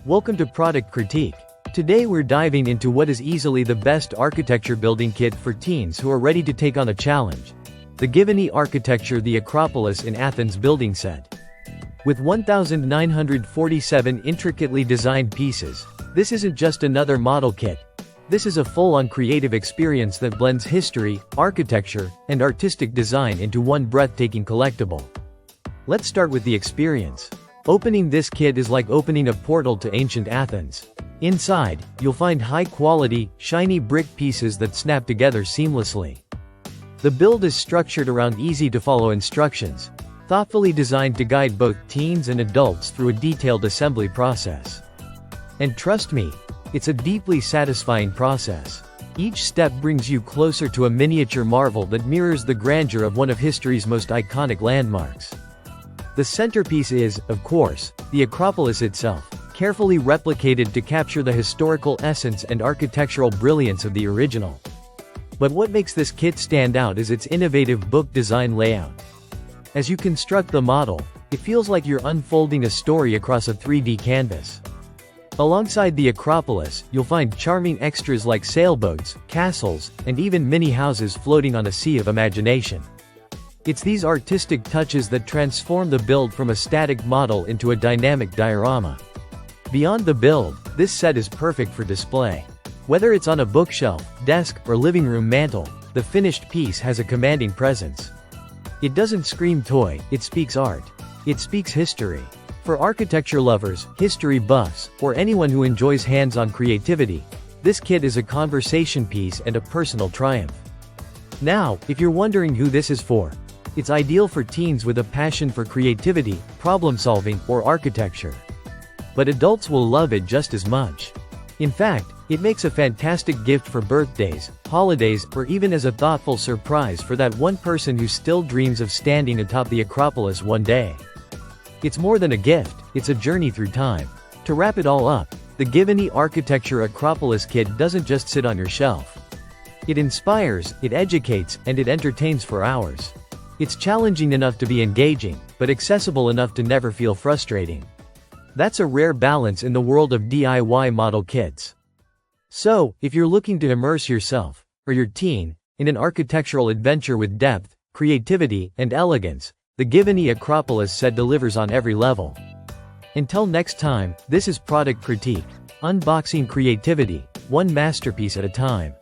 Welcome to Product Critique. Today we're diving into what is easily the best architecture building kit for teens who are ready to take on a challenge. The Givenni Architecture The Acropolis in Athens building set. With 1,947 intricately designed pieces, this isn't just another model kit. This is a full-on creative experience that blends history, architecture, and artistic design into one breathtaking collectible. Let's start with the experience. Opening this kit is like opening a portal to ancient Athens. Inside, you'll find high-quality, shiny brick pieces that snap together seamlessly. The build is structured around easy-to-follow instructions, thoughtfully designed to guide both teens and adults through a detailed assembly process. And trust me, it's a deeply satisfying process. Each step brings you closer to a miniature marvel that mirrors the grandeur of one of history's most iconic landmarks. The centerpiece is, of course, the Acropolis itself, carefully replicated to capture the historical essence and architectural brilliance of the original. But what makes this kit stand out is its innovative book design layout. As you construct the model, it feels like you're unfolding a story across a 3D canvas. Alongside the Acropolis, you'll find charming extras like sailboats, castles, and even mini houses floating on a sea of imagination. It's these artistic touches that transform the build from a static model into a dynamic diorama. Beyond the build, this set is perfect for display. Whether it's on a bookshelf, desk, or living room mantle, the finished piece has a commanding presence. It doesn't scream toy, it speaks art. It speaks history. For architecture lovers, history buffs, or anyone who enjoys hands-on creativity, this kit is a conversation piece and a personal triumph. Now, if you're wondering who this is for, it's ideal for teens with a passion for creativity, problem-solving, or architecture. But adults will love it just as much. In fact, it makes a fantastic gift for birthdays, holidays, or even as a thoughtful surprise for that one person who still dreams of standing atop the Acropolis one day. It's more than a gift, it's a journey through time. To wrap it all up, the Givenni Architecture Acropolis kit doesn't just sit on your shelf. It inspires, it educates, and it entertains for hours. It's challenging enough to be engaging, but accessible enough to never feel frustrating. That's a rare balance in the world of DIY model kits. So, if you're looking to immerse yourself, or your teen, in an architectural adventure with depth, creativity, and elegance, the Givenni Acropolis set delivers on every level. Until next time, this is Product Critique, unboxing creativity, one masterpiece at a time.